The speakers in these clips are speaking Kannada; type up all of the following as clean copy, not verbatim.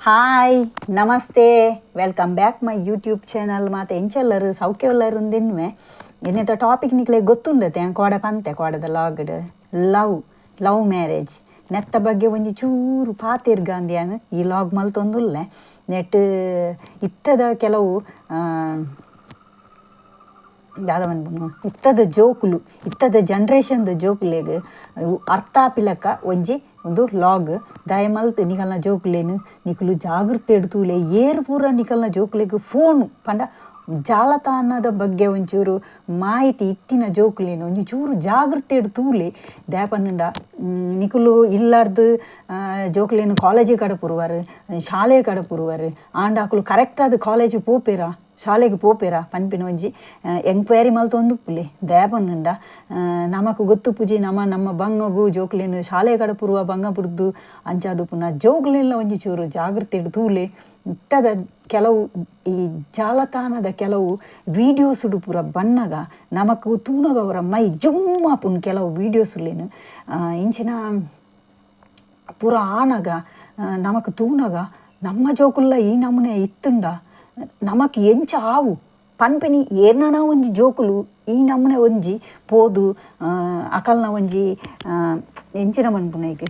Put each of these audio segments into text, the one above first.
ಹಾಯ್ ನಮಸ್ತೆ welcome back my YouTube channel ಮತ್ತು ಎಂಚೆಲ್ಲರು ಸೌಖ್ಯವೆಲ್ಲರು ದಿನ್ವೆ ಇನ್ನಿತ ಟಾಪಿಕ್ ನಿಕ್ಲೆ ಗೊತ್ತುಂಡತೆ ಕೋಡ ಪಂತೆ ಕೋಡದ ಲಾಗ್ಡ್ ಲವ್ ಮ್ಯಾರೇಜ್ ನೆತ್ತ ಬಗ್ಗೆ ಒಂಜಿ ಚೂರು ಪಾತಿರ್ಗಾಂದಿಯಾನು ಈ ಲಾಗ್ ಮಲ್ತೊಂದುಲ್ಲೆ ನೆಟ್ ಇತ್ತದ ಕೆಲವು ದಾದವನ್ಪುನು ಇತ್ತದ ಜೋಕುಲು ಇತ್ತದ ಜನ್ರೇಷನ್ದ ಜೋಕುಲೆಗ್ ಅರ್ಥ ಆಪಿಲಕ ಒಂಜಿ ಒಂದು ಲಾಗ್ ದಯಮಲ್ತ್ ನಿಕಲ್ನ ಜೋಕುಲೇನು ನಿಕುಲು ಜಾಗೃತಿ ಎಡ್ತೂಲೆ ಏರು ಪೂರ ನಿಕಲ್ನ ಜೋಕುಲೆಗ್ ಫೋನು ಪಂಡ ಜಾಲತಾಣದ ಬಗ್ಗೆ ಒಂಚೂರು ಮಾಹಿತಿ ಇತ್ತಿನ ಜೋಕುಲೇನು ಒಂಜಿ ಚೂರು ಜಾಗೃತಿ ಎಡ್ತೂಲೆ ದ್ಯಾಪನ್ನುಂಡ ನಿಕುಲು ಇಲ್ಲಾರ್ದು ಜೋಕುಲೇನು ಕಾಲೇಜಿಗೆ ಕಡೆ ಪುರುವಾರು ಶಾಲೆ ಕಡೆ ಪುರುವಾರು ಆಂಡ ಅಕುಲು ಕರೆಕ್ಟಾದ ಕಾಲೇಜಿಗೆ ಪೋಪೇರ ಶಾಲೆಗೆ ಪೋಪೇರ ಪನ್ಪಿನ ಒಂಜಿ ಎಂಕ್ವೈರಿ ಮಲ್ತೊಂದು ಪುಲೆ ದಯಪನ್ನುಂಡ ನಮಕ್ ಗೊತ್ತು ಪುಜಿ ನಮ್ಮ ಬಂಗಗು ಜೋಕುಲೇನು ಶಾಲೆ ಕಡೆ ಪುರುವ ಬಂಗ ಪುಡ್ದು ಅಂಚಾದು ಪುನಃ ಜೋಕುಲೆಲ್ಲ ಒಂಜಿ ಚೂರು ಜಾಗೃತಿ ತೂಲೆ ಇತ್ತದ ಕೆಲವು ಈ ಜಾಲತಾಣದ ಕೆಲವು ವೀಡಿಯೋಸುಡು ಪೂರ ಬನ್ನಗ ನಮಕ್ ತೂನಗ ಅವರ ಮೈ ಜುಮ್ಮಾಪುನ್ ಕೆಲವು ವೀಡಿಯೋಸುಲೇನು ಇಂಚಿನ ಪೂರ ಆನಗ ನಮಕ್ ತೂನಗ ನಮ್ಮ ಜೋಕುಲ್ಲ ಈ ನಮೂನೆ ಇತ್ತುಂಡ ನಮಕ್ ಎಂಚ ಆವು ಪನ್ಪಿನಿ ಏನನ ಒಂಜಿ ಜೋಕುಲು ಈ ನಮೂನೆ ಒಂಜಿ ಪೋದು ಅಕಲ್ನ ಒಂಜಿ ಎಂಚಿನ ಮನ್ಪುನೈಕ್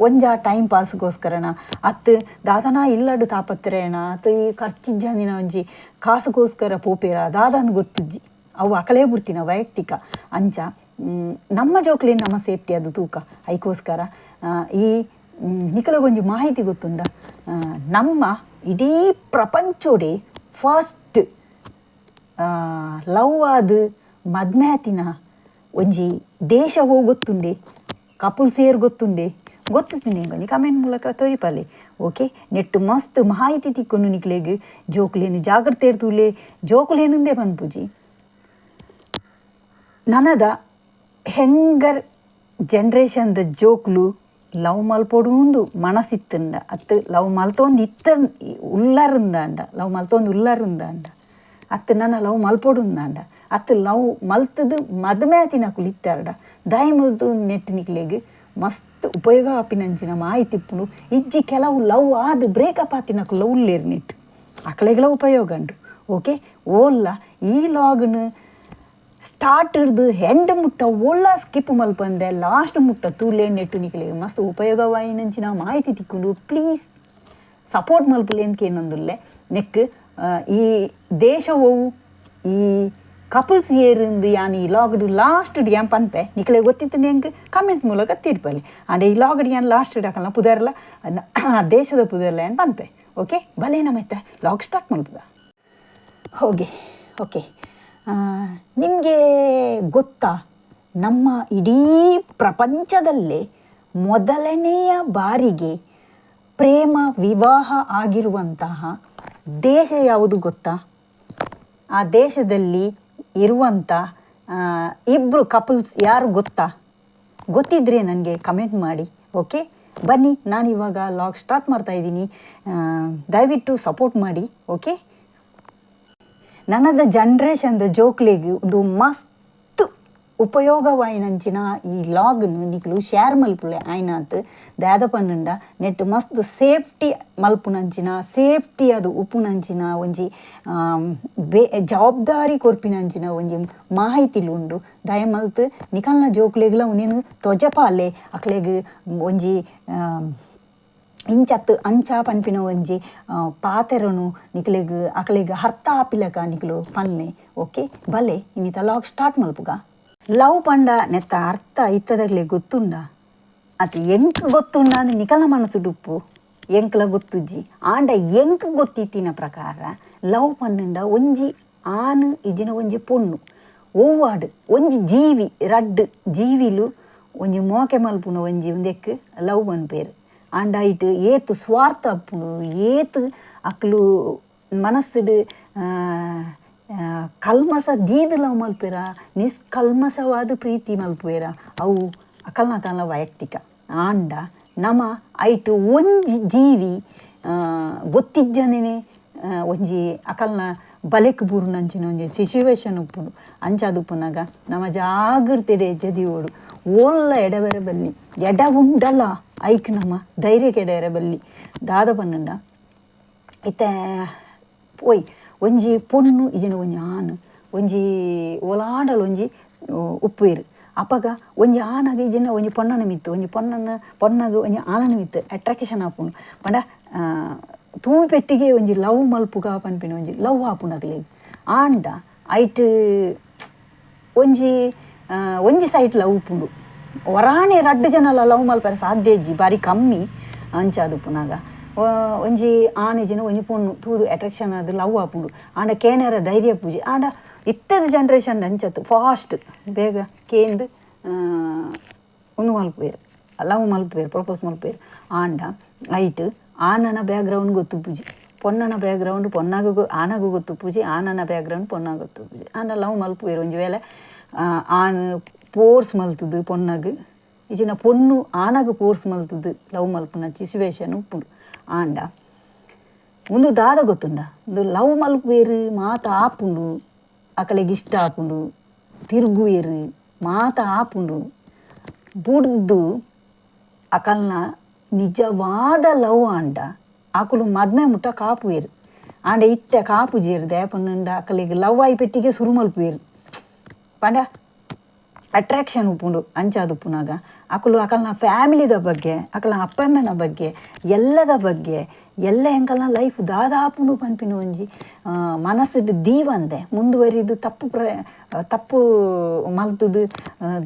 ಒಂಜ ಟೈಮ್ ಪಾಸ್ಗೋಸ್ಕರನ ಅತ್ತು ದಾದನ ಇಲ್ಲಡು ತಾಪತ್ರೆಯಣ ಅತ್ತು ಈ ಖರ್ಚಿಜ್ಜಂದಿನ ಒಂಜಿ ಕಾಸುಗೋಸ್ಕರ ಪೋಪೇರ ದಾದನ್ ಗೊತ್ತುಜ್ಜಿ ಅವು ಅಕಲೇ ಬಿಡ್ತಿನ ವೈಯಕ್ತಿಕ ಅಂಚ ನಮ್ಮ ಜೋಕ್ಲಿ ನಮ್ಮ ಸೇಫ್ಟಿ ಅದು ತೂಕ ಅದಕ್ಕೋಸ್ಕರ ಈ ನಿಕಲಗೊಂಜಿ ಮಾಹಿತಿ ಗೊತ್ತುಂಡ ನಮ್ಮ ಇಡೀ ಪ್ರಪಂಚೋಡೆ ಫಸ್ಟ್ ಲವ್ ಆದ ಮದ್ಮ್ಯಾತಿನ ಒಂಜಿ ದೇಶ ಹೋಗೊತ್ತುಂಡೆ ಕಪುಲ್ ಸೇರ್ ಗೊತ್ತುಂಡೆ ಗೊತ್ತಿದ್ದೀನಿ ನಿಂಗೆ ಕಮೆಂಟ್ ಮೂಲಕ ತೋರಿಪಲ್ಲೆ ಓಕೆ ನೆಟ್ಟು ಮಸ್ತ್ ಮಾಹಿತಿ ತಿಕ್ಕೊಂಡು ನಿಕ್ಲೆಗ್ ಜೋಕುಲೇನು ಜಾಗ್ರತೆ ಇಡ್ತೂಲೆ ಜೋಕುಲೇನುಂದೇ ಪನ್ಪುಜಿ ನನದ ಹೆಂಗರ್ ಜನ್ರೇಷನ್ದ ಜೋಕುಲು ಲವ್ ಮಲ್ಪೊಡು ಮನಸ್ಸಿತ್ತಂಡ ಅತ್ತು ಲವ್ ಮಲ್ತೊಂದು ಉಲ್ಲರಿಂದಾಂಡ ಲವ್ ಮಲ್ತೊಂದು ಉಲ್ಲರಿಂದಾಂಡ ಅತ್ತು ನನ್ನ ಲವ್ ಮಲ್ಪೊಡುಂದಾಂಡ ಅತ್ತು ಲವ್ ಮಲ್ತದು ಮದ್ಮ್ಯಾತಿನ ಕುಲಿತ್ತಾರ್ಡ ದಯ ಮಲ್ತು ನೆಟ್ಟು ನಿಕ್ಲೆಗ್ ಮಸ್ತ್ ಉಪಯೋಗ ಆಪಿನಂಚಿನ ಮಾಹಿತಿ ಇಪ್ಪುಡು ಇಜ್ಜಿ ಕೆಲವು ಲವ್ ಆದ ಬ್ರೇಕಪ್ ಆತಿನಕು ಲವ್ ಉಲ್ಲೇರು ನೆಟ್ಟು ಅಕಳೆಗಳ ಉಪಯೋಗ ಉಂಟು ಓಕೆ ಓಲ್ಲ ಈ ಲಾಗ್ನು ಸ್ಟಾರ್ಟ್ ಹಿಡ್ದು ಹೆಂಡ್ ಮುಟ್ಟ ಒಳ್ಳ ಸ್ಕಿಪ್ ಮಲ್ಪಂದೆ ಲಾಸ್ಟ್ ಮುಟ್ಟ ತೂಲೆ ನೆಟ್ಟು ನಿಕ್ಲೆಗೆ ಮಸ್ತ್ ಉಪಯೋಗವಾಯಿನಂಚಿನ ಮಾಹಿತಿ ತಿಕ್ಕೊಂಡು ಪ್ಲೀಸ್ ಸಪೋರ್ಟ್ ಮಲ್ಪಲೆ ಅಂತ ಏನೊಂದುಲ್ಲೆ ನೆಕ್ ಈ ದೇಶವು ಈ ಕಪಲ್ಸ್ ಏರಿಂದು ಯಾನು ಈ ಲಾಗ್ಡು ಲಾಸ್ಟ್ ಯಾನ್ ಪನ್ಪೆ ನಿಕ್ಲೆ ಗೊತ್ತಿತ್ತು ಹೆಂಗೆ ಕಮೆಂಟ್ಸ್ ಮೂಲಕ ತೀರ್ಪಲ್ಲಿ ಆಂಡೆ ಈ ಲಾಗ್ಡು ಯಾನ್ ಲಾಸ್ಟ್ ಇಡಕಲ್ಲ ಪುದರ್ಲ ದೇಶದ ಪುದರ್ಲ ಏನು ಪನ್ಪೆ ಓಕೆ ಭಲೇ ನಮ್ಮತ್ತೆ ಲಾಗ್ ಸ್ಟಾರ್ಟ್ ಮಲ್ಪದ ಹೋಗಿ ಓಕೆ ನಿಮಗೆ ಗೊತ್ತಾ ನಮ್ಮ ಇಡೀ ಪ್ರಪಂಚದಲ್ಲೇ ಮೊದಲನೆಯ ಬಾರಿಗೆ ಪ್ರೇಮ ವಿವಾಹ ಆಗಿರುವಂತಹ ದೇಶ ಯಾವುದು ಗೊತ್ತಾ? ಆ ದೇಶದಲ್ಲಿ ಇರುವಂಥ ಇಬ್ಬರು ಕಪಲ್ಸ್ ಯಾರು ಗೊತ್ತಾ? ಗೊತ್ತಿದ್ರೆ ನನಗೆ ಕಮೆಂಟ್ ಮಾಡಿ ಓಕೆ. ಬನ್ನಿ ನಾನಿವಾಗ ಲಾಗ್ ಸ್ಟಾರ್ಟ್ ಮಾಡ್ತಾಯಿದ್ದೀನಿ, ದಯವಿಟ್ಟು ಸಪೋರ್ಟ್ ಮಾಡಿ ಓಕೆ. ನನ್ನದ ಜನ್ರೇಷನ್ದ ಜೋಕ್ಲಿಗೆ ಒಂದು ಮಸ್ತ್ ಉಪಯೋಗವಾಯಿನಂಚಿನ ಈ ಲಾಗ್ನು ನಿಕ್ಲು ಶೇರ್ ಮಲ್ಪುಲೆ ಆಯ್ನಾತ್ ದಾದಪನ್ನುಂಡ ನೆಟ್ ಮಸ್ತ್ ಸೇಫ್ಟಿ ಮಲ್ಪುನಂಚಿನ ಸೇಫ್ಟಿ ಅದು ಉಪ್ಪುನಂಚಿನ ಒಂಜಿ ಜವಾಬ್ದಾರಿ ಕೊರ್ಪಿನಂಚಿನ ಒಂಜಿ ಮಾಹಿತಿಲುಂಡು ದಯಮಲ್ತ್ ನಿಕಲ್ನ ಜೋಕ್ಲೆಗ್ಲ ಒಂದೇನು ತೊಜಪಾಲೆ ಅಕ್ಲೆಗ್ ಒಂಜಿ ಇಂಚತ್ತು ಅಂಚ ಪನ್ಪಿನ ಒಂಜಿ ಪಾತೆರನು ನಿಕ್ಲೆಗ್ ಅಕ್ಲೆಗ್ ಅರ್ಥ ಆಪಿಲಕ ನಿಕ್ಲು ಪನ್ಲೆ ಓಕೆ. ಭಲೆ ಇನ್ನಿತ ಲಾಗ್ ಸ್ಟಾರ್ಟ್ ಮಲ್ಪುಗ. ಲವ್ ಪಂಡ ನೆತ್ತ ಅರ್ಥ ಇತ್ತದಾಗಲೇ ಗೊತ್ತುಂಡ ಅದು ಎಂಕ್ ಗೊತ್ತುಂಡ ಅಂದ್ರೆ ನಿಕಲ್ನ ಮನಸ್ಸು ಡುಪ್ಪು ಎಂಕ್ಲ ಗೊತ್ತುಜ್ಜಿ ಆಂಡ ಎಂಕ್ ಗೊತ್ತಿತ್ತಿನ ಪ್ರಕಾರ ಲವ್ ಪನ್ನುಂಡ ಒಂಜಿ ಆನು ಇಜಿನ ಒಂಜಿ ಪೊಣ್ಣು ಓವಾಡು ಒಂಜಿ ಜೀವಿ ರಡ್ಡು ಜೀವಿಲು ಒಂಜಿ ಮೋಕೆ ಮಲ್ಪುನ ಒಂಜಿ ಒಂದೆಕ್ ಲವ್ ಪನ್ಪೇರು ಆಂಡ ಇಟ್ಟು ಏತು ಸ್ವಾರ್ಥ ಅಪ್ಪುಡು ಏತು ಅಕ್ಲು ಮನಸ್ಸುಡು ಕಲ್ಮಸ ದೀದು ಲವ್ ಮಲ್ಪೇರ ನಿಷ್ಕಲ್ಮಶವಾದ ಪ್ರೀತಿ ಮಲ್ಪೇರ ಅವು ಅಕಲ್ನ ವೈಯಕ್ತಿಕ ಆಂಡ ನಮ ಐಟು ಒಂಜಿ ಜೀವಿ ಗೊತ್ತಿಜ್ಜನೇ ಒಂಜಿ ಅಕಲ್ನ ಬಲೆಕ್ ಬೂರ್ನಂಚಿನ ಒಂಜಿ ಸಿಚುವೇಶನ್ ಉಪ್ಪುಂಡು ಅಂಚಾದು ಉಪ್ಪುನಾಗ ನಮ್ಮ ಜಾಗ್ರತೆ ಜದಿಯೋಡು ಓಲ್ಲ ಎಡವೆರೆ ಬಲ್ಲಿ ಎಡ ಉಂಡಲ್ಲ ಐಕ್ ನಮ್ಮ ಧೈರ್ಯಕ್ಕೆ ಎಡೆರೆ ಬಲ್ಲಿ ದಾದ ಪನ್ನುಂಡ ಇತ್ತೆ ಪೋಯ್ ಒಂಜಿ ಪೊಣ್ಣು ಇಜಿನ ಒಂಜಿ ಆಣ್ ಒಂಜಿ ಒಲಾಂಡಲ ಒಂಜಿ ಉಪ್ಪುವೆರು ಅಪಗ ಒಂಜಿ ಆನಗ ಇಜಿನ ಒಂಜಿ ಪೊಣ್ಣನ ಮಿತ್ತು ಒಂಜಿ ಪೊನ್ನಗ ಒಂಜಿ ಆನನ ಮಿತ್ತು ಅಟ್ರಾಕ್ಷನ್ ಆಪುಂಡು ಪಂಡ ತೂಮಿ ಪೆಟ್ಟಿಗೆ ಒಂಜಿ ಲವ್ ಮಲ್ಪುಗ ಪನ್ಪಿನ ಒಂಜಿ ಲವ್ ಆಪುಂಡಕ್ಲೆಗ್ ಆಂಡ ಐಟ್ ಒಂಜಿ ಸೈಟ್ ಲವ್ ಉಪ್ಪುಂಡು ಒರಾಣೆ ರಡ್ಡು ಜನಲ ಲವ್ ಮಲ್ಪರೆ ಸಾಧ್ಯ ಇಜ್ಜಿ ಬಾರಿ ಕಮ್ಮಿ ಅಂಚಾದು ಪುನಗ ಒಂಜಿ ಆನೆಜಿನ ಒಂಜಿ ಪೊಣ್ಣು ತೂದು ಅಟ್ರಾಕ್ಷನ್ ಅದು ಲವ್ ಆಪುಂಡು ಆಂಡ ಕೇನೆರ ಧೈರ್ಯ ಪೂಜೆ ಆಂಡ ಇತ್ತದ ಜನ್ರೇಷನ್ ಅಂಚತ್ತು ಫಾಸ್ಟ್ ಬೇಗ ಕೇಂದು ಉಣ್ಣು ಮಲ್ಪುವೆರು ಲವ್ ಮಲ್ಪುವೆರು ಪ್ರಪೋಸ್ ಮಲ್ಪುವೆರು ಆಂಡ ಐಟ್ ಆನನ ಬ್ಯಾಕ್ಗ್ರೌಂಡ್ ಗೊತ್ತು ಪೂಜಿ ಪೊನ್ನನ ಬ್ಯಾಕ್ಗ್ರೌಂಡ್ ಆನಗೂ ಗೊತ್ತು ಪೂಜಿ ಆನನ ಬ್ಯಾಕ್ಗ್ರೌಂಡ್ ಪೊನ್ನಾಗ ಗೊತ್ತು ಪೂಜಿ ಆಂಡ ಲವ್ ಮಲ್ಪುವೆರು ಒಂಜಿ ವೇಳೆ ಆನ್ ಪೋರ್ಸ್ ಮಲ್ತದು ಪೊನ್ನಗ ಇಜಿನ ಪೊಣ್ಣು ಆನಗ ಪೋರ್ಸ್ ಮಲ್ತದು ಲವ್ ಮಲ್ಪುನ ಸಿಚುವೇಶನ್ ಉಪ್ಪುಂಡು ಆಂಡ ಒಂದು ದಾದ ಗೊತ್ತುಂಡ ಒಂದು ಲವ್ ಮಲ್ಪುವೆರು ಮಾತ ಆಪುಂಡು ಅಕಲೆಗೆ ಇಷ್ಟ ಆಪುಂಡು ತಿರುಗುವೆರು ಮಾತ ಆಪುಂಡು ಬುಡ್ದು ಅಕಲ್ನ ನಿಜವಾದ ಲವ್ ಆಂಡ ಆಕುಲು ಮದ್ಮೆ ಮುಟ್ಟ ಕಾಪುವೆರು ಆಂಡ ಇತ್ತೆ ಕಾಪು ಜೇರು ದೇಪನ್ನುಂಡ ಅಕಲೆಗೆ ಲವ್ ಆಯಿ ಪೆಟ್ಟಿಗೆ ಸುರು ಮಲ್ಪುವೆರು ಪಂಡ ಅಟ್ರಾಕ್ಷನ್ ಉಪ್ಪುಂಡು ಅಂಚಾದು ಪುನಗ ಅಕಲು ಅಕಲ್ನ ಫ್ಯಾಮಿಲಿದ ಬಗ್ಗೆ ಅಕಲ್ನ ಅಪ್ಪಮ್ಮನ ಬಗ್ಗೆ ಎಲ್ಲದ ಬಗ್ಗೆ ಎಲ್ಲ ಎಂಕಲ್ನ ಲೈಫ್ ದಾದಾಪುಂಡು ಪನ್ಪಿನ ಒಂಜಿ ಮನಸ್ಸು ದೀವಂದೆ ಮುಂದುವರಿದು ತಪ್ಪು ಮಲ್ತದು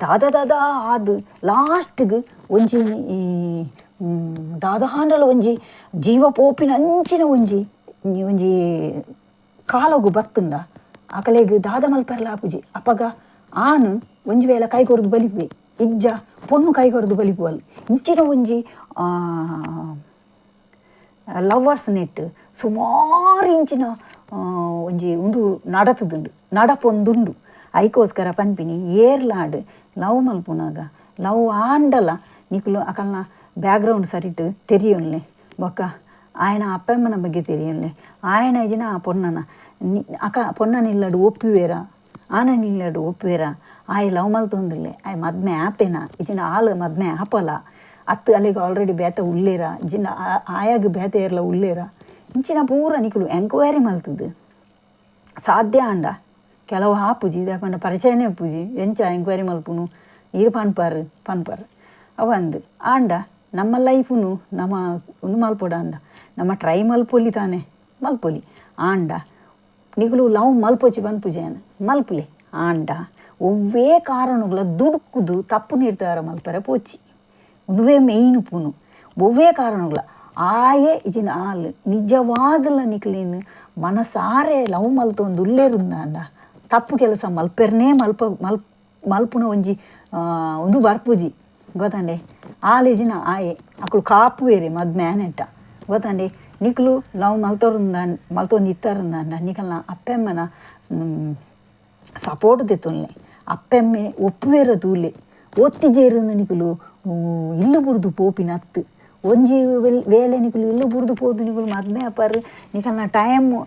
ದಾದ ಆದು ಲಾಸ್ಟ್ಗೆ ಒಂಜಿ ದಾದಾಂಡಲ ಒಂಜಿ ಜೀವ ಪೋಪಿನ ಅಂಚಿನ ಒಂಜಿ ಕಾಲಗು ಬತ್ತುಂಡ ಅಕಲೆಗ್ ದಾದ ಮಲ್ಪರ್ಲ ಆಪುಜಿ ಅಪಗ ಆನು ಒಂಜಿ ವೇಳೆ ಕೈ ಕೊರದು ಬಲಿಪುವೆ ಇಜ್ಜ ಪೊಣ್ಣು ಕೈ ಕೊರದು ಬಲಿಪುವಲ್ ಇಂಚಿನ ಒಂಜಿ ಲವರ್ಸ್ ನೆಟ್ ಸುಮಾರು ಇಂಚಿನ ಒಂಜಿ ಉಂದು ನಡತದುಂಡು ನಡಪೊಂದುಂಡು ಐಕೋಸ್ಕರ ಪನ್ಪಿನಿ ಏರ್ಲಾಡ್ ಲವ್ ಮಲ್ಪುನಾಗ ಲವ್ ಆಂಡಲ ನಿಕುಲು ಅಕಲ್ನ ಬ್ಯಾಕ್ಗ್ರೌಂಡ್ ಸರಿಟ್ ತೆರಿಯೋನ್ಲೆ ಬೊಕ್ಕ ಆಯನ ಅಪ್ಪಮ್ಮನ ಬಗ್ಗೆ ತೆರಿಯೋನ್ಲೆ ಆಯನ ಇಜಿನ ಆ ಪೊನ್ನನ ಪೊನ್ನನಿಲ್ಲಡು ಒಪ್ಪುವೆರ ಆನನಿಲ್ಲಡು ಒಪ್ಪುವೆರ ಆಯ್ ಲವ್ ಮಲ್ತೊಂದುಲ್ಲೆ ಆಯ್ ಮದ್ಮೆ ಆಪೆನ ಇಜಿನ ಆಳು ಮದ್ಮೆ ಆಪಲ ಅತ್ತು ಅಲ್ಲಿಗೆ ಆಲ್ರೆಡಿ ಬೇತ ಉಳ್ಳೇರ ಇಜಿನ ಆಯಾಗ ಬೇತ ಏರ್ಲ ಉಳ್ಳೇರ ಇಂಚಿನ ಪೂರ ನಿಕುಲು ಎಂಕ್ವೈರಿ ಮಲ್ತದು ಸಾಧ್ಯ ಆಂಡ ಕೆಲವು ಆಪುಜಿ ಇದಾಪಂಡ ಪರಿಚಯನೇ ಪೂಜಿ ಎಂಚ ಎಂಕ್ವೈರಿ ಮಲ್ಪುನು ಇರು ಪನ್ಪಾರು ಅವಂದು ಆಂಡ ನಮ್ಮ ಲೈಫುನು ನಮ್ಮ ಒಂದು ಮಲ್ಪೊಡ ಆಂಡ ನಮ್ಮ ಟ್ರೈ ಮಲ್ಪೊಲಿ ತಾನೆ ಮಲ್ಪೊಲಿ ಆಂಡ ನಿಗುಲು ಲವ್ ಮಲ್ಪೊಚ್ಚಿ ಪನ್ಪುಜೇನ ಮಲ್ಪುಲೆ ಆಂಡ ಒವ್ವೇ ಕಾರಣಗಳ ದುಡುಕುದು ತಪ್ಪು ನಿರ್ಧಾರ ಮಲ್ಪರೆ ಪೋಚಿ ಒಂದುವೇ ಮೇಯ್ನು ಪುನು ಒವ್ವೇ ಕಾರಣಗಳ ಆಯೇ ಇಜಿನ ಆಳು ನಿಜವಾದಲ್ಲ ನಿಕ್ಲೇನು ಮನಸಾರೆ ಲವ್ ಮಲ್ತೊಂದು ಉಳ್ಳೇರುಂದಾಂಡ ತಪ್ಪು ಕೆಲಸ ಮಲ್ಪೆರ್ನೇ ಮಲ್ಪುನ ಒಂಜಿ ಒಂದು ಬರ್ಪುಜಿ ಗೊತ್ತಂಡೆ ಆಲೇಜಿನ ಆಯೆ ಅಕ್ಕಳು ಕಾಪುವೇರೆ ಮದ್ಮೆ ನೆಟ್ಟ ಗೊತ್ತಂಡೆ ನಿಕ್ಲು ಲವ್ ಮಲ್ತೊಂದು ಇತ್ತಾರಂದಾಂಡ ನಿಕಲ್ನ ಅಪ್ಪೆಮ್ಮನ ಸಪೋರ್ಟ್ ತೆತ್ತೊಲ್ಲೆ ಅಪ್ಪೆಮ್ಮೆ ಒಪ್ಪುವೇರ ತೂಲೆ ಒತ್ತಿಜೇರುಂದು ನಿಕುಲು ಇಲ್ಲು ಬುರ್ದು ಪೋಪಿನ ಅತ್ತು ಒಂಜಿ ವೇಳೆ ನಿಕುಲು ಇಲ್ಲು ಬುರ್ದು ಪೋದು ನಿಕುಲು ಮದ್ಮೆ ಅಪ್ಪಾರು ನಿಕಲ್ನ ಟೈಮು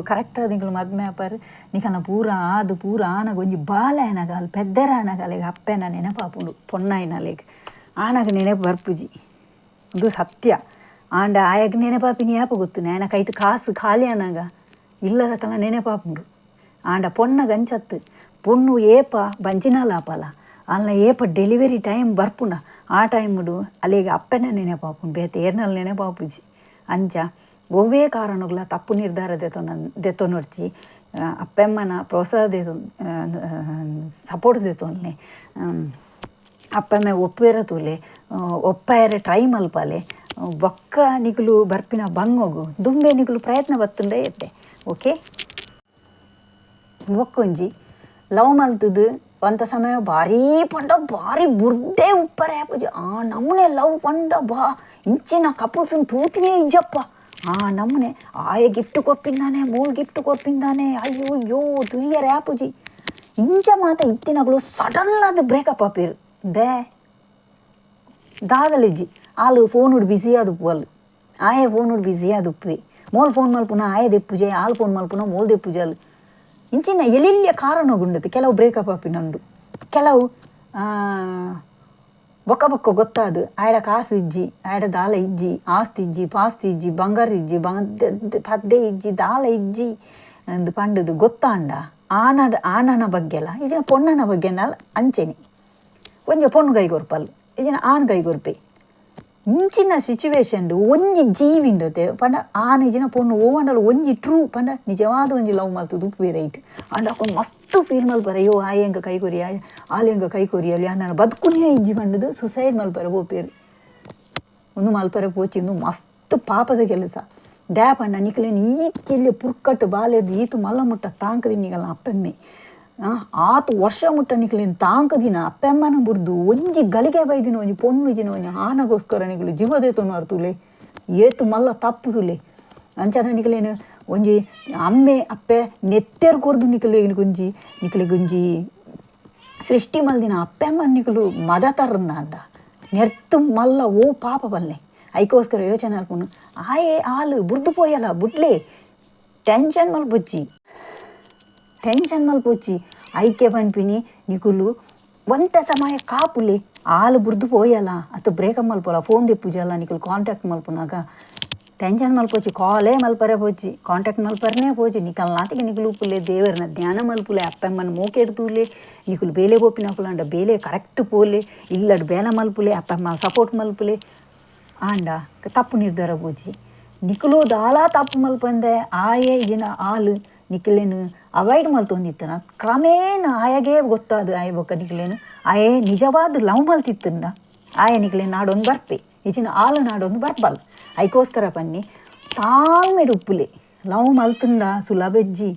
ಕರೆಕ್ಟ್ ನಿಕುಲು ಮದ್ಮೆ ಅಪ್ಪಾರು ನಿಕಲ್ನ ಪೂರ ಆನಗ ಒಂಜಿ ಬಾಲ ಏನಗಾಲ್ ಪೆದ್ದರ ಆನಗಾಲೆಗೆ ಅಪ್ಪೆನ ನೆನಪಾಪುಂಡು ಪೊನ್ನಾಯಿನಲೆಗೆ ಆನಗ ನೆನಪು ಬರ್ಪುಜಿ ಇದು ಸತ್ಯ ಆಂಡ ಆಯಗ ನೆನಪಾಪಿನ ಯಾಪ ಗೊತ್ತು ನೇನ ಕೈಟ್ ಕಾಸು ಖಾಲಿ ಆನಾಗ ಇಲ್ಲದಕ್ಕಲ್ಲ ನೆನಪಾಪುಂಡು ಆಂಡ ಪೊನ್ನಗ ಅಂಚತ್ತು ಪೊಣ್ಣು ಏಪ ಬಂಚಿನಾಲಾಪಲ ಅಲ್ಲ ಏಪ ಡೆಲಿವರಿ ಟೈಮ್ ಬರ್ಪುಂಡ ಆ ಟೈಮುಡು ಅಲ್ಲಿಗೆ ಅಪ್ಪೆನ ನೆನಪಾಪುಂಡು ಬೇತೆ ಏರ್ನಲ್ಲಿ ನೆನಪಾಪುಜಿ ಅಂಚ ಒವ್ವೇ ಕಾರಣಗಳ ತಪ್ಪು ನಿರ್ಧಾರ ದೆತ್ತೊನೊರ್ಚಿ ಅಪ್ಪೆಮ್ಮನ ಪ್ರೋತ್ಸಾಹ ಸಪೋರ್ಟ್ ದೆತ್ತೊನ್ಲೆ ಅಪ್ಪೆಮ್ಮೆ ಒಪ್ಪುವೆರ ತೂಲೆ ಒಪ್ಪಾಯರೆ ಟ್ರೈ ಮಲ್ಪಲೆ ಬೊಕ್ಕ ನಿಕುಲು ಬರ್ಪಿನ ಬಂಗೋಗು ದುಂಬೆ ನಿಕುಲು ಪ್ರಯತ್ನ ಬತ್ತುಂಡೆ ಎಟ್ಟೆ ಓಕೆ ಬೊಕ್ಕೊಂಜಿ ಲವ್ ಮಲ್ತದು ಒಂಥ ಸಮಯ ಭಾರೀ ಪಂಡ ಭಾರಿ ಬುರ್ದೆ ಉಪ್ಪರೆ ಆಪುಜಿ ಆ ನಮ್ಮನೆ ಲವ್ ಪಂಡ ಬಾ ಇಂಚಿನ ಕಪಲ್ಸನ್ ತೂತಿನೇ ಇಜ್ಜಪ್ಪ ಆ ನಮ್ಮನೆ ಆಯ ಗಿಫ್ಟ್ ಕೊರ್ಪಿಂದಾನೆ ಮೂಲ್ ಗಿಫ್ಟ್ ಕೊರ್ಪಿಂದಾನೆ ಅಯ್ಯೋ ತುಯ್ಯರೆ ಆಪುಜಿ ಇಂಚ ಮಾತ ಇತ್ತಿನಗಳು ಸಡನ್ ಅದು ಬ್ರೇಕಪ್ ಆಪೇರು ದಾದಲಿಜ್ಜಿ ಆಳು ಫೋನುಡು ಬಿಸಿ ಆದುಪ್ಪು ಅಲ್ಲಿ ಆಯೆ ಫೋನುಡು ಬಿಸಿ ಆದುಪ್ಪಿ ಮೋಲ್ ಫೋನ್ ಮಲ್ಪುನ ಆಯೆ ದೆಪ್ಪುಜೆ ಆಳು ಫೋನ್ ಮಲ್ಪುನ ಮೋಲ್ ದೆಪ್ಪುಜೆ ಅಲ್ಲಿ ಇಂಚಿನ ಎಲಿಲ್ಯ ಕಾರಣಗುಂಡದು ಕೆಲವು ಬ್ರೇಕಪ್ ಆಪಿನಂಡು ಕೆಲವು ಬೊಕ್ಕ ಬೊಕ್ಕ ಗೊತ್ತಾದು ಆಯ್ಡ ಕಾಸು ಇಜ್ಜಿ ಆಯ್ಡ ದಾಲ ಇಜ್ಜಿ ಆಸ್ತಿ ಇಜ್ಜಿ ಪಾಸ್ತಿ ಇಜ್ಜಿ ಬಂಗಾರ ಇಜ್ಜಿ ಪದ್ದೆ ಇಜ್ಜಿ ದಾಲ ಇಜ್ಜಿ ಅಂದು ಪಂಡದು ಗೊತ್ತಾಂಡ ಆನನ ಬಗ್ಗೆಲ್ಲ ಈಜಿನ ಪೊಣ್ಣನ ಬಗ್ಗೆ ಅಂಚೆನಿ ಒಂಜ ಪೊಣ್ಣು ಕೈಗೊರ್ಪಲ್ ಈಜಿನ ಆನ್ ಕೈಗೊರ್ಪೆ ಇಂಚಿನ ಸಿಚುವೇಶನ್ ಒಂಜಿ ಜೀವಿಂಡತೆ ಪಂಡ ಆನ ಇಜಿನ ಪೊಣ್ಣು ಓವಂಡಲು ಒಂಜಿ ಟ್ರೂ ಪಂಡ ನಿಜವಾದ ಒಂಜಿ ಲವ್ ಮಲ್ತದು ಉಪ್ಪು ರೈಟ್ ಅಂಡ ಅಕೊಂಡು ಮಸ್ತ್ ಫೀಲ್ ಮಲ್ಪರ ಅಯ್ಯೋ ಆಯಂಗ ಕೈಕೊರಿ ಆಲೆಂಗ ಕೈಕೊರಿ ಅಲ್ಲಿ ನನ್ನ ಬದುಕುನೇ ಇಜ್ಜಿ ಪಂಡದು ಸುಸೈಡ್ ಮಲ್ಪರ ಹೋಪೇರು ಒಂದು ಮಲ್ಪರ ಪೋಚಿಂದು ಮಸ್ತ್ ಪಾಪದ ಕೆಲಸ ದ್ಯಾ ಪಂಡ ನಿಕ್ಲೇನು ಈಕೆಲ್ಲಿ ಪುರ್ಕಟ್ಟು ಬಾಲೆಡ್ದು ಈತು ಮಲ್ಲ ಮುಟ್ಟ ತಾಂಕದಿ ನಿಗಲ್ಲ ಅಪ್ಪೆಮ್ಮೆ ಆತು ವರ್ಷ ಮುಟ್ಟ ನಿಕ್ಲೇನು ತಾಂಕದಿನ ಅಪ್ಪೆಮ್ಮನ ಬುರ್ದು ಒಂಜಿ ಗಲಿಗೆ ಬೈದಿನ ಒಂಜಿ ಪೊಣ್ಣು ಇಜಿನ ಒಂಜಿ ಆನಗೋಸ್ಕರ ನಿಕ್ಲು ಜೀವದೇ ತೊನ್ನೋರು ತುಲೆ ಏತು ಮಲ್ಲ ತಪ್ಪು ತುಲೆ ಅಂಚನ ನಿಕ್ಲೇನು ಒಂಜಿ ಅಮ್ಮೆ ಅಪ್ಪೆ ನೆತ್ತೆರು ಕೊರ್ದು ನಿಕ್ಲೆಗೊಂಜಿ ಸೃಷ್ಟಿ ಮಲ್ದಿನ ಅಪ್ಪೆಮ್ಮನ ನಿಕ್ಲು ಮದ ತರಂದ ನೆರ್ತು ಮಲ್ಲ ಓ ಪಾಪ ಬಲ್ಲೆ ಐಕೋಸ್ಕರ ಯೋಚನೆ ಅಲ್ಪುನು ಆಯೇ ಆಲು ಬುರ್ದು ಪೋಯಲ್ಲ ಬುಡ್ಲೆ ಟೆನ್ಷನ್ ಮಲ್ಪೊಚ್ಚಿ ಐಕೆ ಪನ್ಪಿನಿ ನಿಕುಲು ಒಂತ ಸಮಯ ಕಾಪುಲೆ ಆಲು ಬುರ್ದು ಪೋಯಲ್ಲ ಅತ್ತು ಬ್ರೇಕಪ್ ಮಲ್ಪೋಲ್ಲ ಫೋನ್ ತೆಪ್ಪುಜಲ್ಲ ನಿಕುಲು ಕಾಂಟ್ಯಾಕ್ಟ್ ಮಲ್ಪುನಾಗ ಟೆನ್ಷನ್ ಮಲ್ಪೊಚ್ಚಿ ಕಾಲೇ ಮಲ್ಪರೆ ಪೋಚಿ ಕಾಂಟ್ಯಾಕ್ಟ್ ಮಲ್ಪರನೇ ಪೋಚಿ ನಿಕಲ್ ನಾತಿಗೆ ನಿಕುಲು ಉಪ್ಪುಲೆ ದೇವರನ್ನ ಧ್ಯಾನ ಮಲ್ಪುಲೆ ಅಪ್ಪಮ್ಮನ ಮೋಕೆಡ್ತೂಲೆ ನಿಕುಲು ಬೇಲೆ ಪೋಪಿನಕುಲ ಅಂಡ ಬೇಲೆ ಕರೆಕ್ಟ್ ಪೋಲೆ ಇಲ್ಲಡ್ ಬೇಲ ಮಲ್ಪುಲೆ ಅಪ್ಪಮ್ಮ ಸಪೋರ್ಟ್ ಮಲ್ಪುಲೆ ಆಂಡ ತಪ್ಪು ನಿರ್ಧಾರ ಪೋಚಿ ನಿಕುಲು ದಾಲಾ ತಪ್ಪು ಮಲ್ಪಂದೆ ಆಯೇ ಇಜಿನ ಆಲು ನಿಕ್ಲೇನು ಅವಾಯ್ಡ್ ಮಲ್ತೊಂದಿತ್ತನ ಕ್ರಮೇಣ ಆಯಗೇ ಗೊತ್ತಾದು ಆಯ ಬೊಕ್ಕ ನಿಕ್ಲೇನು ಆಯೇ ನಿಜವಾದ ಲವ್ ಮಲ್ತಿತ್ತಂಡ ಆಯ ನಿಕ್ಲೇನು ನಾಡೊಂದು ಬರ್ಪೆ ಇಜಿನ ಆಲು ನಾಡೊಂದು ಬರ್ಬಲ್ಲ ಐಕೋಸ್ಕರ ಪನ್ನಿ ತಾಳ್ಮೆಡು ಉಪ್ಪುಲೆ ಲವ್ ಮಲ್ತುಂಡ ಸುಲಭೆಜ್ಜಿ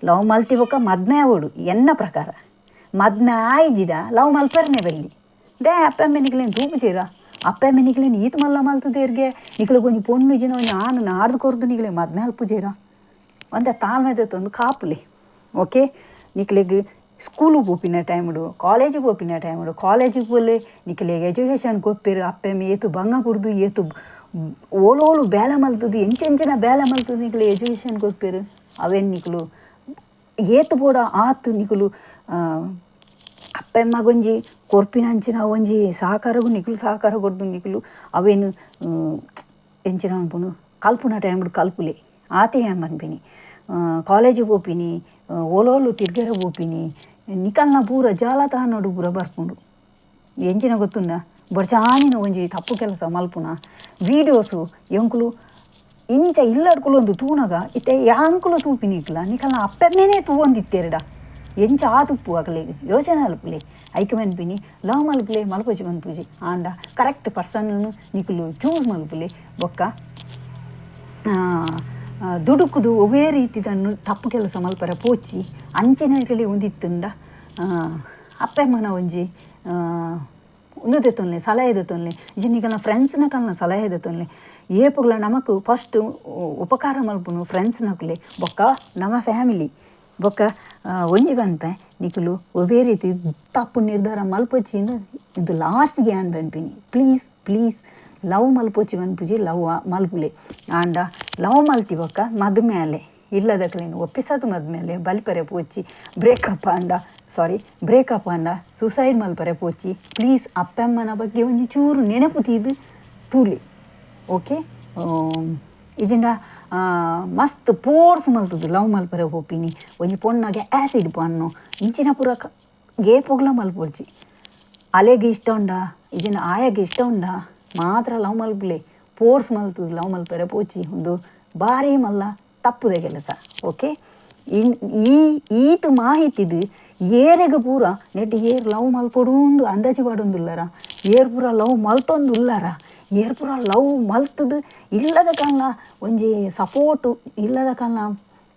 ಲವ್ ಮಲ್ತಿ ಬೊಕ್ಕ ಮದ್ಮೆ ಅವಡು ಎನ್ನ ಪ್ರಕಾರ ಮದ್ಮೆ ಆಯ್ಜಿಡ ಲವ್ ಮಲ್ಪರ್ನೆ ಬಲ್ಲಿ ದೇ ಅಪ್ಪೆಮ್ಮೆ ನಿಕ್ಲೇನು ತೂಪು ಚೇರ ಅಪ್ಪೆಮ್ಮೆ ನಿಕ್ಲೇನು ಈತು ಮಲ್ಲ ಮಲ್ತದೇರ್ಗೆ ನಿಕ್ಲಿಗೆ ಒಂಜಿ ಪೊಣ್ಣು ಇಜಿನ ಒಂಜಿ ಆನು ನಾಡ್ದು ಕೊರ್ದು ನಿಕ್ಲೆ ಮದ್ಮೆ ಅಲ್ಪು ಚೇರ ಒಂದೇ ತಾಳ್ಮೆದ ತಂದು ಕಾಪುಲೆ ಓಕೆ ನಿಕ್ಲೆಗ್ ಸ್ಕೂಲು ಪೋಪಿನ ಟೈಮುಡು ಕಾಲೇಜಿಗೆ ಪೋಪಿನ ಟೈಮುಡು ಕಾಲೇಜಿಗೆ ಪೋಲೆ ನಿಕ್ಲೆಗ್ ಎಜುಕೇಷನ್ ಕೊಪ್ಪೇರು ಅಪ್ಪೆಮ್ಮೆ ಏತು ಬಂಗ ಪುರ್ದು ಏತು ಓಲೋಲು ಬೇಲೆ ಮಲ್ತದು ಎಂಚೆಂಚಿನ ಬೇಲೆ ಮಲ್ತದು ನಿಕ್ಲೆ ಎಜುಕೇಷನ್ ಕೊಪ್ಪೇರು ಅವೇನು ನಿಕ್ಲು ಏತು ಬೋಡ ಆತು ನಿಕುಲು ಅಪ್ಪೆಮ್ಮಗೊಂಜಿ ಕೊರ್ಪಿನಂಚಿನ ಒಂಜಿ ಸಹಕಾರಗೂ ನಿಕುಲು ಸಹಕಾರ ಕೊಡ್ದು ನಿಕುಲು ಅವೇನು ಎಂಚಿನ ಅನ್ಪುನು ಕಲ್ಪುನ ಟೈಮುಡು ಕಲ್ಪುಲೆ ಆತೆ ಏನ್ ಅನ್ಪಿನಿ ಕಾಲೇಜಿಗೆ ಹೋಪಿನಿ ಓಲೋಲು ತಿರ್ಗೆರ ಹೋಪಿನಿ ನಿಕಲ್ನ ಪೂರ ಜಾಲತಾಣ ನೋಡು ಪೂರ ಬರ್ಪುಂಡು ಎಂಚಿನ ಗೊತ್ತುಂಡ ಬಡ್ಚಾನಿನ ಒಂಜಿ ತಪ್ಪು ಕೆಲಸ ಮಲ್ಪುನ ವೀಡಿಯೋಸು ಎಂಕುಲು ಇಂಚ ಇಲ್ಲಡ್ಕುಲು ಒಂದು ತೂಣಗ ಇತ್ತೆ ಯಾಂಕುಲು ತೂಪಿನಿಕ್ಲ ನಿಕಲ್ನ ಅಪ್ಪೆಮ್ಮೇನೆ ತೂವೊಂದಿತ್ತೆರಡ ಎಂಚ ಆ ತುಪ್ಪು ಆಗಲಿಗೆ ಯೋಚನೆ ಅಲ್ಪಲೆ ಐಕೆ ಮನ್ಪಿನಿ ಲವ್ ಮಲ್ಪಲೆ ಮಲ್ಪೋಜಿ ಮನ್ಪುಜಿ ಆಂಡ ಕರೆಕ್ಟ್ ಪರ್ಸನ್ನು ನಿಕುಲು ಚೂಸ್ ಮಲ್ಪಲೆ ಬೊಕ್ಕ ದುಡುಕುದು ಒವೇ ರೀತಿದನ್ನು ತಪ್ಪು ಕೆಲಸ ಮಲ್ಪರ ಪೋಚಿ ಅಂಚಿನಕಲಿ ಒಂದಿತ್ತುಂಡ ಅಪ್ಪೆಮ್ಮನ ಒಂಜಿ ಉನ್ನದೆ ತೊನ್ಲೆ ಸಲಹೆದ ತೊನ್ಲೆ ಜಿನ್ನಿಗಲ್ನ ಫ್ರೆಂಡ್ಸ್ನ ಕಲ್ನ ಸಲಹೆದ ತೊನ್ಲೆ ಏಪುಗಳ ನಮಕ್ ಫಸ್ಟ್ ಉಪಕಾರ ಮಲ್ಪುನು ಫ್ರೆಂಡ್ಸ್ನಕುಲೆ ಬೊಕ್ಕ ನಮ್ಮ ಫ್ಯಾಮಿಲಿ ಬೊಕ್ಕ ಒಂಜಿ ಬನ್ಪೆ ನಿಕುಲು ಒವೇ ರೀತಿ ತಪ್ಪು ನಿರ್ಧಾರ ಮಲ್ಪೊಚ್ಚಿಂದು ಇದು ಲಾಸ್ಟ್ಗೆ ಏನ್ ಬನ್ಪಿನಿ ಪ್ಲೀಸ್ ಲವ್ ಮಲ್ಪೋಚಿ ಮನ್ಪುಜಿ ಲವ್ ಮಲ್ಪುಲೆ ಆಂಡ ಲವ್ ಮಲ್ತಿ ಬೊಕ್ಕ ಮದ್ಮೇಲೆ ಇಲ್ಲದಕ್ಲೇನು ಒಪ್ಪಿಸದು ಮದ್ಮೇಲೆ ಬಲ್ಪರೆ ಪೋಚಿ ಬ್ರೇಕಪ್ ಅಂಡ ಸುಸೈಡ್ ಮಲ್ಪರೆ ಪೋಚಿ ಪ್ಲೀಸ್ ಅಪ್ಪಮ್ಮನ ಬಗ್ಗೆ ಒಂಜಿ ಚೂರು ನೆನಪು ತೀದು ತೂಲಿ ಓಕೆ ಇಜಿಂಡ ಮಸ್ತ್ ಪೋರ್ಸ್ ಮಲ್ತದು ಲವ್ ಮಲ್ಪರೆ ಹೋಪಿನಿ ಒಂಜಿ ಪೊಣ್ಣಗೆ ಆ್ಯಸಿಡ್ ಪನ್ನು ಇಂಚಿನ ಪೂರ ಗೇಪೋಗ್ಲ ಮಲ್ಪೊಡ್ಜಿ ಅಲೆಗೆ ಇಷ್ಟ ಉಂಡ ಇಜಿಂಡ ಆಯಗೆ ಇಷ್ಟ ಉಂಡ ಮಾತ್ರ ಲವ್ ಮಲ್ಪಲೆ ಪೋರ್ಸ್ ಮಲ್ತದು ಲವ್ ಮಲ್ಪರೆ ಪೋಚಿ ಒಂದು ಭಾರಿ ಮಲ್ಲ ತಪ್ಪುದ ಕೆಲಸ ಓಕೆ ಈತು ಮಾಹಿತಿದು ಏರೆಗ ಪೂರ ನೆಟ್ ಏರ್ ಲವ್ ಮಲ್ಪೊಡುಂದು ಅಂದಾಜಿ ಪಾಡೊಂದುಲ್ಲರ ಏರ್ ಪೂರ ಲವ್ ಮಲ್ತೊಂದುಲ್ಲರ ಏರ್ ಪೂರ ಲವ್ ಮಲ್ತದು ಇಲ್ಲದ ಕಾಲ ಒಂಜಿ ಸಪೋರ್ಟು ಇಲ್ಲದ ಕಾಲ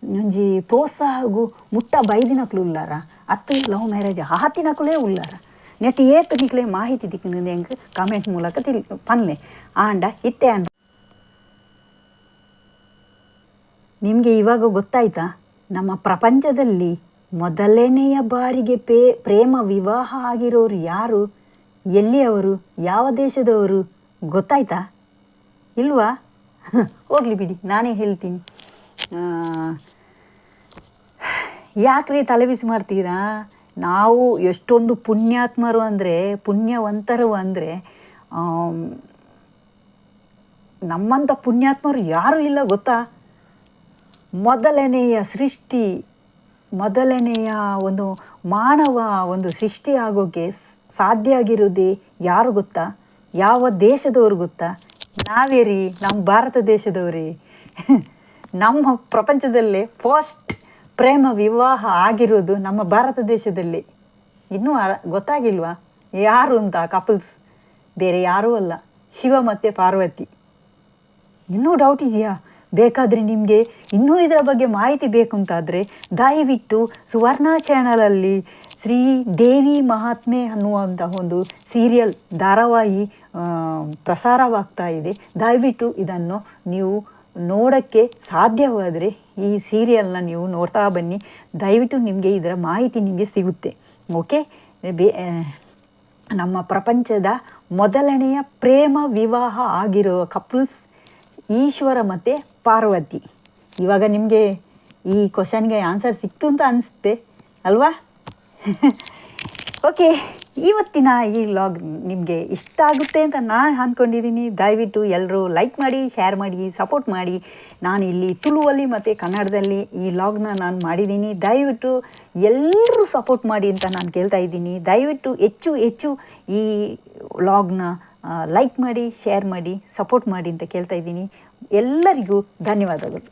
ಒಂಜಿ ಪ್ರೋತ್ಸಾಹಗೂ ಮುಟ್ಟ ಬೈದಿನಕ್ಲು ಉಲ್ಲಾರ ಅತ್ತು ಲವ್ ಮ್ಯಾರೇಜ್ ಆತಿನಕುಲೇ ಉಲ್ಲಾರ ನೆಟ್ ಏತು ನಿಕ್ಲೆ ಮಾಹಿತಿ ದಿಕ್ಕಿನ ಹೆಂಗೆ ಕಮೆಂಟ್ ಮೂಲಕ ಪನ್ಲೆ ಆಂಡ ಇತ್ತೆ ಅಂಡ ನಿಮಗೆ ಇವಾಗ ಗೊತ್ತಾಯ್ತಾ ನಮ್ಮ ಪ್ರಪಂಚದಲ್ಲಿ ಮೊದಲನೆಯ ಬಾರಿಗೆ ಪ್ರೇಮ ವಿವಾಹ ಆಗಿರೋರು ಯಾರು, ಎಲ್ಲಿಯವರು, ಯಾವ ದೇಶದವರು ಗೊತ್ತಾಯ್ತಾ ಇಲ್ವಾ? ಹೋಗಲಿ ಬಿಡಿ, ನಾನೇ ಹೇಳ್ತೀನಿ. ಯಾಕ್ರಿ ತಲೆಬಿಸಿ ಮಾಡ್ತೀರಾ? ನಾವು ಎಷ್ಟೊಂದು ಪುಣ್ಯಾತ್ಮರು ಅಂದರೆ, ಪುಣ್ಯವಂತರು ಅಂದರೆ, ನಮ್ಮಂಥ ಪುಣ್ಯಾತ್ಮರು ಯಾರೂ ಇಲ್ಲ ಗೊತ್ತಾ. ಮೊದಲನೆಯ ಸೃಷ್ಟಿ, ಮೊದಲನೆಯ ಒಂದು ಮಾನವ ಒಂದು ಸೃಷ್ಟಿ ಆಗೋಕ್ಕೆ ಸಾಧ್ಯ ಆಗಿರೋದೇ ಯಾರು ಗೊತ್ತಾ? ಯಾವ ದೇಶದವರು ಗೊತ್ತಾ? ನಾವೇ ರೀ, ನಮ್ಮ ಭಾರತ ದೇಶದವರೇ. ನಮ್ಮ ಪ್ರಪಂಚದಲ್ಲೇ ಫಸ್ಟ್ ಪ್ರೇಮ ವಿವಾಹ ಆಗಿರೋದು ನಮ್ಮ ಭಾರತ ದೇಶದಲ್ಲಿ. ಇನ್ನೂ ಗೊತ್ತಾಗಿಲ್ವಾ ಯಾರು ಅಂತ ಕಪಲ್ಸ್? ಬೇರೆ ಯಾರೂ ಅಲ್ಲ, ಶಿವ ಮತ್ತು ಪಾರ್ವತಿ. ಇನ್ನೂ ಡೌಟ್ ಇದೆಯಾ? ಬೇಕಾದರೆ ನಿಮಗೆ ಇನ್ನೂ ಇದರ ಬಗ್ಗೆ ಮಾಹಿತಿ ಬೇಕು ಅಂತಾದರೆ ದಯವಿಟ್ಟು ಸುವರ್ಣ ಚಾನಲಲ್ಲಿ ಶ್ರೀ ದೇವಿ ಮಹಾತ್ಮೆ ಅನ್ನುವಂಥ ಒಂದು ಸೀರಿಯಲ್ ಧಾರಾವಾಹಿ ಪ್ರಸಾರವಾಗ್ತಾ ಇದೆ. ದಯವಿಟ್ಟು ಇದನ್ನು ನೀವು ನೋಡೋಕ್ಕೆ ಸಾಧ್ಯವಾದರೆ ಈ ಸೀರಿಯಲ್ನ ನೀವು ನೋಡ್ತಾ ಬನ್ನಿ. ದಯವಿಟ್ಟು ನಿಮಗೆ ಇದರ ಮಾಹಿತಿ ನಿಮಗೆ ಸಿಗುತ್ತೆ. ಓಕೆ, ನಮ್ಮ ಪ್ರಪಂಚದ ಮೊದಲನೆಯ ಪ್ರೇಮ ವಿವಾಹ ಆಗಿರೋ ಕಪಲ್ಸ್ ಈಶ್ವರ ಮತ್ತು ಪಾರ್ವತಿ. ಇವಾಗ ನಿಮಗೆ ಈ ಕ್ವಶನ್ಗೆ ಆನ್ಸರ್ ಸಿಕ್ತು ಅಂತ ಅನಿಸುತ್ತೆ ಅಲ್ವಾ? ಓಕೆ, ಇವತ್ತಿನ ಈ ವ್ಲಾಗ್ ನಿಮಗೆ ಇಷ್ಟ ಆಗುತ್ತೆ ಅಂತ ನಾನು ಅಂದ್ಕೊಂಡಿದ್ದೀನಿ. ದಯವಿಟ್ಟು ಎಲ್ಲರೂ ಲೈಕ್ ಮಾಡಿ, ಶೇರ್ ಮಾಡಿ, ಸಪೋರ್ಟ್ ಮಾಡಿ. ನಾನು ಇಲ್ಲಿ ತುಳುವಲ್ಲಿ ಮತ್ತು ಕನ್ನಡದಲ್ಲಿ ಈ ವ್ಲಾಗ್ನ ನಾನು ಮಾಡಿದ್ದೀನಿ. ದಯವಿಟ್ಟು ಎಲ್ಲರೂ ಸಪೋರ್ಟ್ ಮಾಡಿ ಅಂತ ನಾನು ಕೇಳ್ತಾ ಇದ್ದೀನಿ. ದಯವಿಟ್ಟು ಹೆಚ್ಚು ಹೆಚ್ಚು ಈ ವ್ಲಾಗ್ನ ಲೈಕ್ ಮಾಡಿ, ಶೇರ್ ಮಾಡಿ, ಸಪೋರ್ಟ್ ಮಾಡಿ ಅಂತ ಕೇಳ್ತಾ ಇದ್ದೀನಿ. ಎಲ್ಲರಿಗೂ ಧನ್ಯವಾದಗಳು.